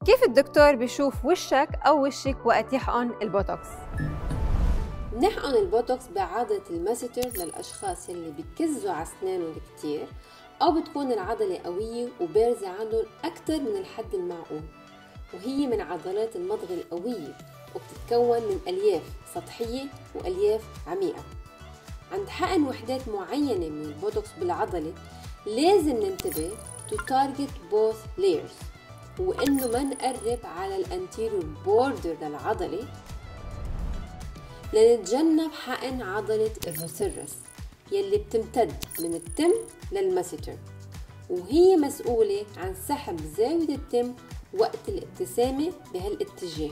كيف الدكتور بيشوف وشك أو وشك وقت يحقن البوتوكس؟ نحقن البوتوكس بعضلة الماسيتر للأشخاص اللي بيكزوا على أسنانهم كتير أو بتكون العضلة قوية وبارزة عندهم أكتر من الحد المعقول، وهي من عضلات المضغ القوية وبتتكون من ألياف سطحية وألياف عميقة. عند حقن وحدات معينة من البوتوكس بالعضلة لازم ننتبه to target both layers، وإنه ما نقرب على الانتيريور بوردر للعضلة لنتجنب حقن عضلة الروسيرس يلي بتمتد من التم للماسيتر، وهي مسؤولة عن سحب زاوية التم وقت الابتسامة بهالاتجاه.